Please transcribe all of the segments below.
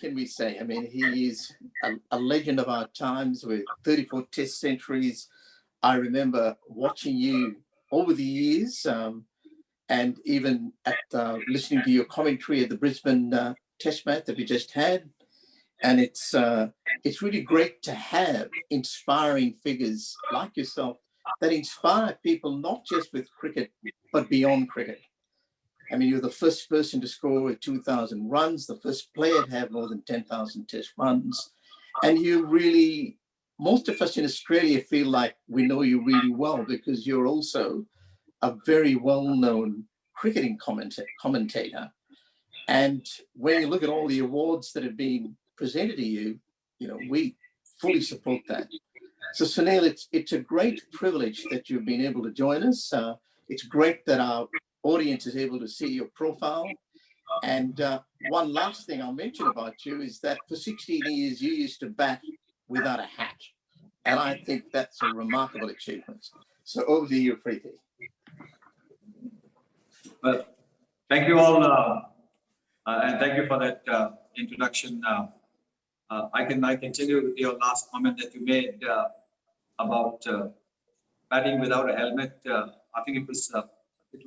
can we say? I mean, he is a legend of our times with 34 Test centuries. I remember watching you over the years, and even at listening to your commentary at the Brisbane Test match that we just had. And it's really great to have inspiring figures like yourself that inspire people not just with cricket, but beyond cricket. I mean, you're the first person to score 2,000 runs, the first player to have more than 10,000 Test runs. And you really, most of us in Australia feel like we know you really well because you're also a very well-known cricketing commentator. And when you look at all the awards that have been presented to you, you know, we fully support that. So Sunil, it's a great privilege that you've been able to join us. It's great that our audience is able to see your profile. And one last thing I'll mention about you is that for 16 years, you used to bat without a hat. And I think that's a remarkable achievement. So over to you, Preeti. Well, thank you all. And thank you for that introduction. I can continue with your last comment that you made about batting without a helmet. I think it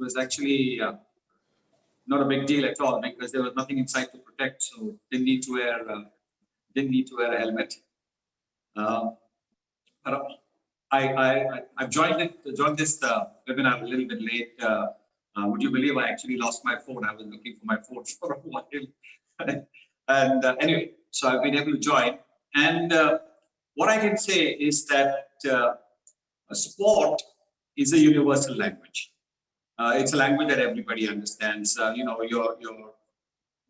was actually not a big deal at all because there was nothing inside to protect, so didn't need to wear a helmet. I've joined this webinar a little bit late. Would you believe I actually lost my phone? I was looking for my phone for a while. And anyway, so I've been able to join. And what I can say is that a sport is a universal language. It's a language that everybody understands. You know, your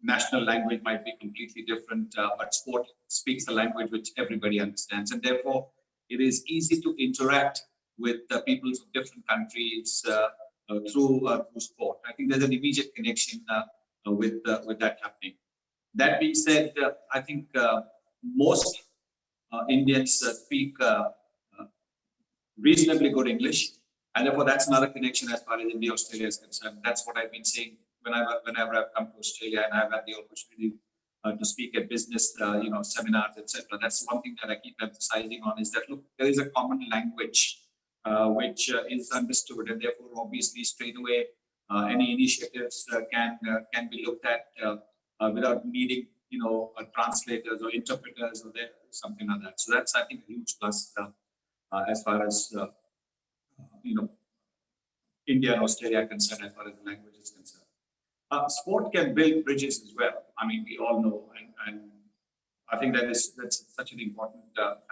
national language might be completely different, but sport speaks a language which everybody understands. And therefore, it is easy to interact with people from different countries through sport. I think there's an immediate connection with that happening. That being said, I think most Indians speak reasonably good English, and therefore that's another connection as far as India Australia is concerned. That's what I've been saying whenever I've come to Australia and I've had the opportunity to speak at business, seminars, etc. That's one thing that I keep emphasizing on is that look, there is a common language which is understood, and therefore obviously straight away any initiatives can be looked at without needing translators or interpreters or something like that. So that's, I think, a huge plus as far as India and Australia are concerned, as far as the language is concerned. Sport can build bridges as well. I mean, we all know, and I think that's such an important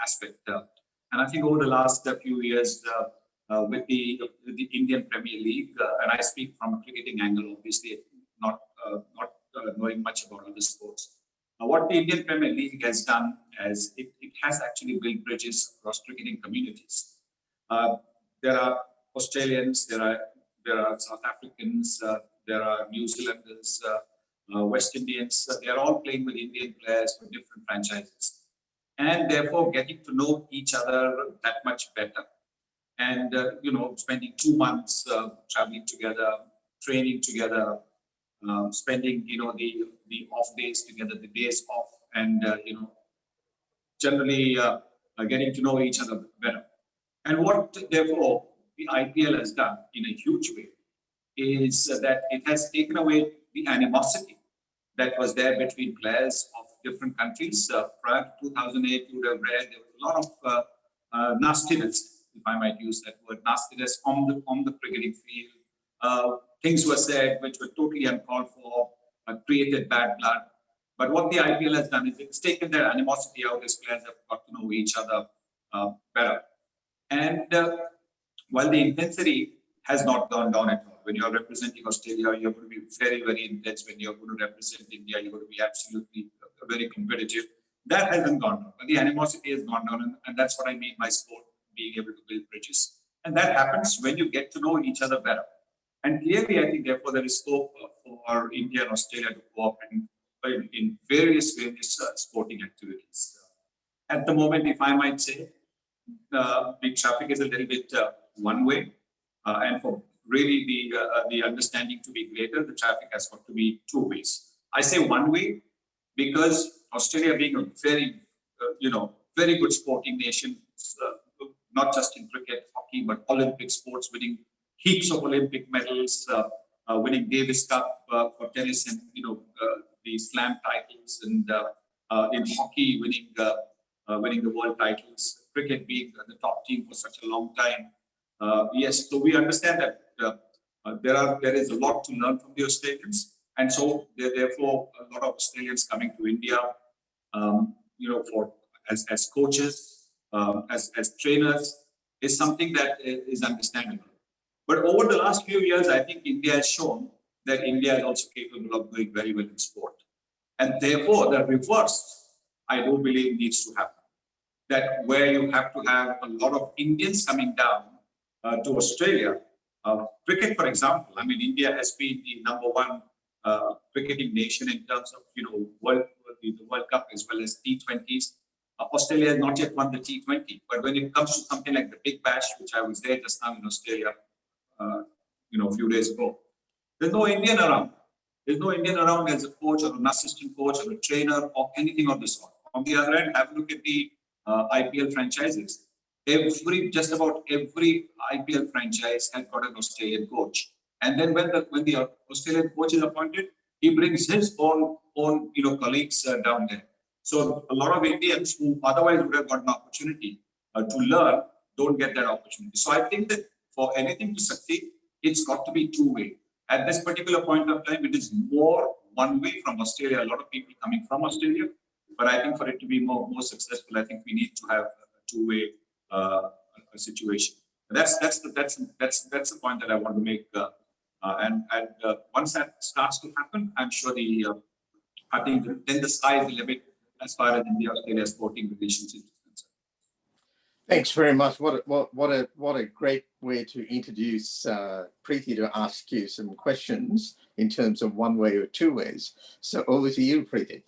aspect. And I think over the last few years, with the Indian Premier League, and I speak from a cricketing angle, obviously, not knowing much about other sports. What the Indian Premier League has done is it has actually built bridges across cricketing communities. There are Australians, there are South Africans, there are New Zealanders, West Indians. They are all playing with Indian players for different franchises, and therefore getting to know each other that much better. And spending 2 months traveling together, training together, spending the off days together, the days off, and generally getting to know each other better. And what therefore the IPL has done in a huge way is that it has taken away the animosity that was there between players of different countries. Prior to 2008, you would have read there was a lot of nastiness, if I might use that word, nastiness on the cricketing field. Things were said which were totally uncalled for, created bad blood. But what the IPL has done is it's taken their animosity out as players have got to know each other better. And while the intensity has not gone down at all, when you're representing Australia, you're going to be very, very intense. When you're going to represent India, you're going to be absolutely very competitive. That hasn't gone down, but the animosity has gone down, and that's what I mean by sport being able to build bridges. And that happens when you get to know each other better. And clearly, I think, therefore, there is scope for India and Australia to cooperate in various sporting activities. At the moment, if I might say, the traffic is a little bit one way, and for really the understanding to be greater, the traffic has got to be two ways. I say one way because Australia being a very, very good sporting nation, not just in cricket, hockey, but Olympic sports, winning heaps of Olympic medals, winning Davis Cup for tennis, and the slam titles, and in hockey winning the world titles, cricket being the top team for such a long time. Yes, so we understand that there is a lot to learn from the Australians, and so therefore a lot of Australians coming to India, for as coaches, as trainers, is something that is understandable. But over the last few years, I think India has shown that India is also capable of doing very well in sport. And therefore, the reverse, I do believe, needs to happen. That where you have to have a lot of Indians coming down to Australia. Cricket, for example, I mean, India has been the #1 cricketing nation in terms of, the World Cup as well as T20s. Australia has not yet won the T20, but when it comes to something like the Big Bash, which I was there just now in Australia, a few days ago, there's no Indian around. There's no Indian around as a coach or an assistant coach or a trainer or anything of the sort. On the other hand, have a look at the IPL franchises. Just about every IPL franchise has got an Australian coach. And then when the Australian coach is appointed, he brings his own colleagues down there. So a lot of Indians who otherwise would have got an opportunity to learn don't get that opportunity. So I think that for anything to succeed, it's got to be two-way. At this particular point of time, it is more one-way from Australia. A lot of people coming from Australia, but I think for it to be more successful, I think we need to have a two-way situation. That's the point that I want to make. And once that starts to happen, I'm sure I think then the sky is the limit as far as India-Australia sporting relations is concerned. Thanks very much. What a great way to introduce Preeti to ask you some questions in terms of one way or two ways. So over to you, Preeti.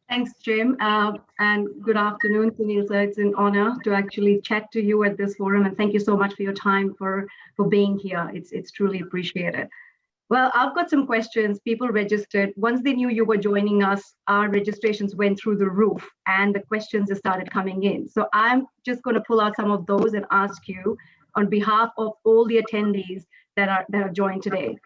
Thanks, Jim, and good afternoon, Sunil sir. It's an honor to actually chat to you at this forum, and thank you so much for your time for being here. It's truly appreciated. Well, I've got some questions. People registered. Once they knew you were joining us, our registrations went through the roof and the questions have started coming in. So I'm just going to pull out some of those and ask you on behalf of all the attendees that are joined today.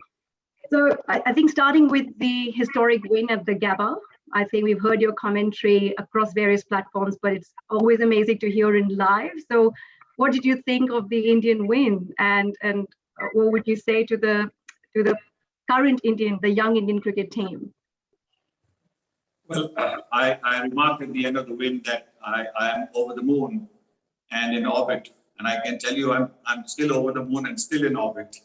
So I think starting with the historic win at the Gabba, I think we've heard your commentary across various platforms, but it's always amazing to hear in live. So what did you think of the Indian win? And what would you say to the current the young Indian cricket team? Well, I remarked at the end of the win that I am over the moon and in orbit. And I can tell you I'm still over the moon and still in orbit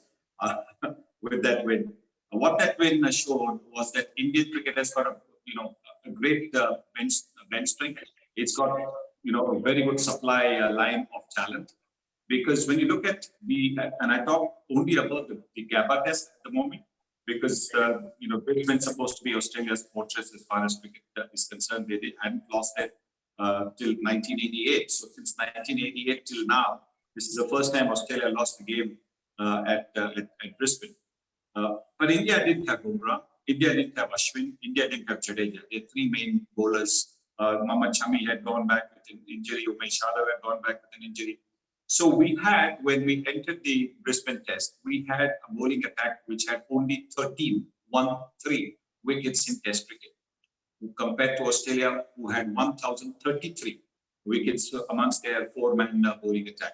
with that win. What that win showed was that Indian cricket has got a great bench strength. It's got a very good supply line of talent. Because when you look at and I talk only about the Gabba test at the moment, because Brisbane's supposed to be Australia's fortress as far as cricket is concerned. They hadn't lost it till 1988. So since 1988 till now, this is the first time Australia lost the game at Brisbane. But India didn't have Bumrah, India didn't have Ashwin, India didn't have Jadeja. They had three main bowlers. Mohammad Shami had gone back with an injury. Umesh Yadav had gone back with an injury. So we had, when we entered the Brisbane test, we had a bowling attack which had only 13 wickets in test cricket, compared to Australia, who had 1,033 wickets amongst their four-man bowling attack.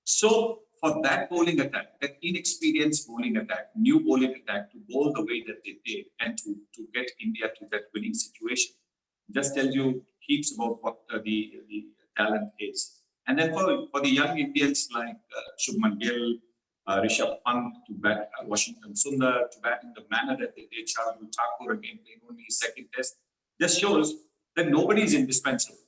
So for that bowling attack, that inexperienced bowling attack, new bowling attack, to bowl the way that they did and to get India to that winning situation, just tells you heaps about what the talent is. And then for the young Indians like Shubman Gill, Rishabh Pant, to bat Washington Sundar, to bat in the manner that they did, Shardul Thakur again playing only his second test, just shows that nobody is indispensable.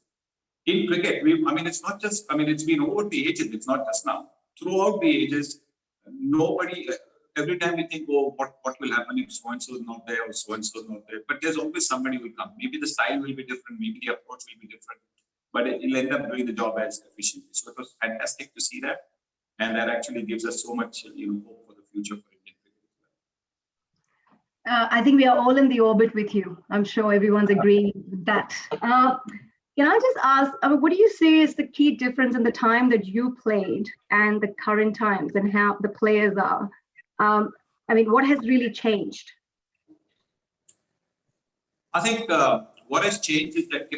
In cricket, it's not just, it's been over the ages, it's not just now. Throughout the ages, nobody, every time we think, oh, what will happen if so-and-so is not there or so-and-so is not there, but there's always somebody who will come. Maybe the style will be different, maybe the approach will be different, but it'll end up doing the job as efficiently. So it was fantastic to see that. And that actually gives us so much hope for the future for Indian cricket. I think we are all in the orbit with you. I'm sure everyone's agreeing with that. Can I just ask, what do you say is the key difference in the time that you played and the current times and how the players are? What has really changed? I think what has changed is that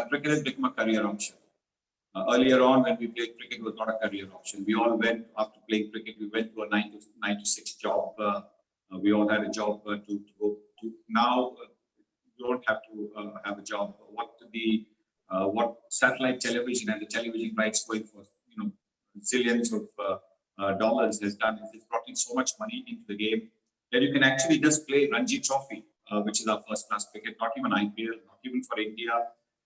cricket has become a career option. Earlier on, when we played cricket, it was not a career option. We all went, after playing cricket, we went to a 9 to 6 job. We all had a job to go to. Now, you don't have to have a job. What satellite television and the television rights going for, zillions of dollars has done is it's brought in so much money into the game that you can actually just play Ranji Trophy, which is our first class cricket, not even IPL, not even for India.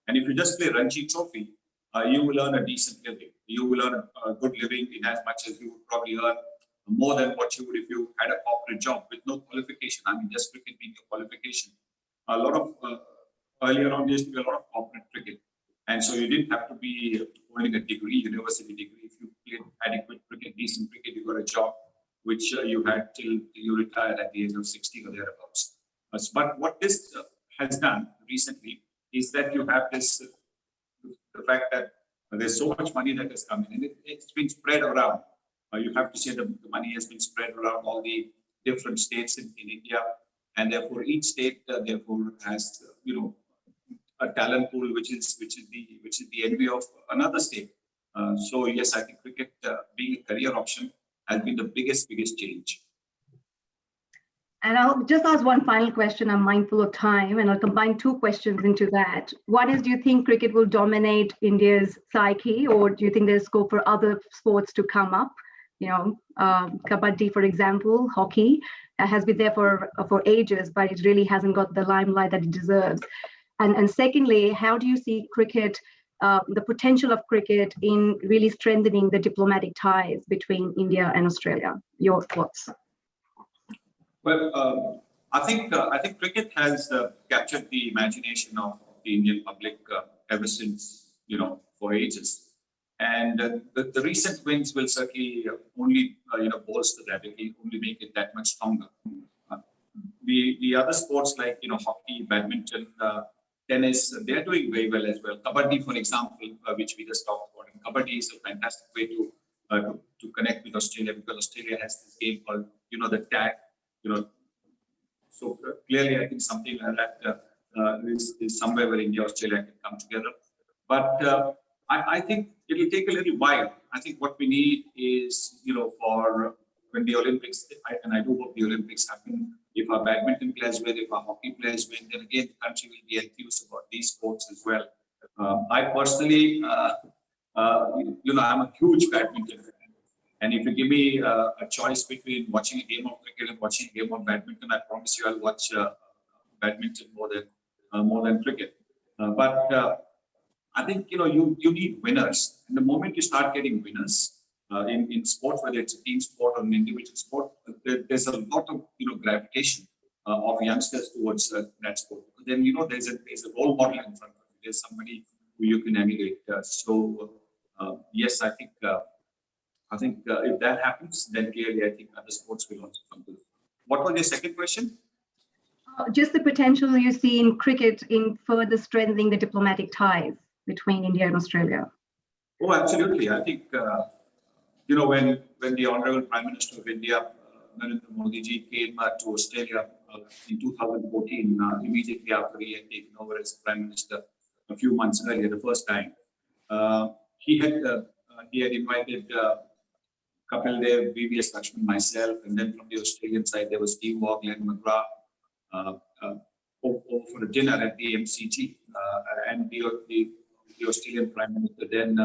And if you just play Ranji Trophy, you will earn a decent living. You will earn a good living in as much as you would probably earn more than what you would if you had a corporate job with no qualification. Just cricket being your qualification. A lot of earlier on, there used to be a lot of corporate cricket. And so you didn't have to be holding a degree, university degree. If you played adequate cricket, decent cricket, you got a job, which you had till you retired at the age of 60 or thereabouts. But what this has done recently is that you have this, the fact that there's so much money that has come in, and it's been spread around. You have to say the money has been spread around all the different states in India, and therefore each state therefore has a talent pool which is the envy of another state. So yes, I think cricket being a career option has been the biggest change. And I'll just ask one final question. I'm mindful of time, and I'll combine two questions into that. One is, do you think cricket will dominate India's psyche, or do you think there's scope for other sports to come up? Kabaddi, for example, hockey has been there for ages, but it really hasn't got the limelight that it deserves. And secondly, how do you see cricket, the potential of cricket in really strengthening the diplomatic ties between India and Australia? Your thoughts? Well, I think cricket has captured the imagination of the Indian public ever since, for ages. And the recent wins will certainly only, bolster that. It will only make it that much stronger. The other sports like, hockey, badminton, tennis, they're doing very well as well. Kabaddi, for example, which we just talked about. And Kabaddi is a fantastic way to connect with Australia, because Australia has this game called, the tag. So clearly, I think something like that is somewhere where India, Australia can come together. But I think it will take a little while. I think what we need is, for when the Olympics, and I do hope the Olympics happen, if our badminton players win, if our hockey players win, then again, the country will be enthused about these sports as well. I personally, I'm a huge badminton fan. And if you give me a choice between watching a game of cricket and watching a game of badminton, I promise you I'll watch badminton more than cricket. But I think you need winners, and the moment you start getting winners in sports, whether it's a team sport or an individual sport, there's a lot of gravitation of youngsters towards that sport. Because then there's a role model in front of you. There's somebody who you can emulate. Yes, I think if that happens, then clearly I think other sports will also come to. What was your second question? Just the potential you see in cricket in further strengthening the diplomatic ties between India and Australia. Oh, absolutely. I think, when the Honorable Prime Minister of India, Narendra Modi ji, came to Australia in 2014, immediately after he had taken over as Prime Minister a few months earlier, the first time, he had invited Kapil Dev, VVS Lakshman, myself, and then from the Australian side, there was Steve Waugh, Glenn McGrath, over for a dinner at the MCG. And the Australian Prime Minister then,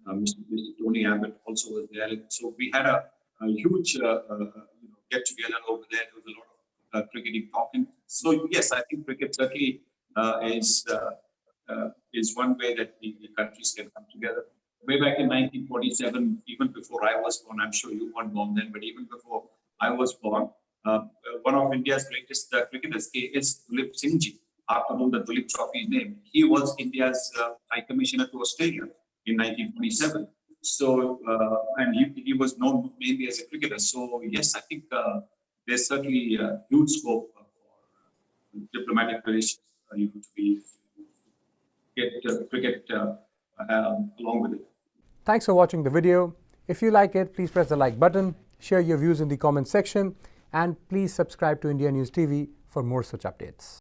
Mr. Tony Abbott, also was there. So we had a huge get-together over there. There was a lot of cricketing talking. So yes, I think cricket certainly is one way that the countries can come together. Way back in 1947, even before I was born, I'm sure you weren't born then, but even before I was born, one of India's greatest cricketers is Dulip Singh Ji, after whom the Dulip Trophy is named. He was India's High Commissioner to Australia in 1947. So, and he was known mainly as a cricketer. So, yes, I think there's certainly a huge scope diplomatic relations, you to be get cricket along with it. Thanks for watching the video. If you like it, please press the like button, share your views in the comment section, and please subscribe to India News TV for more such updates.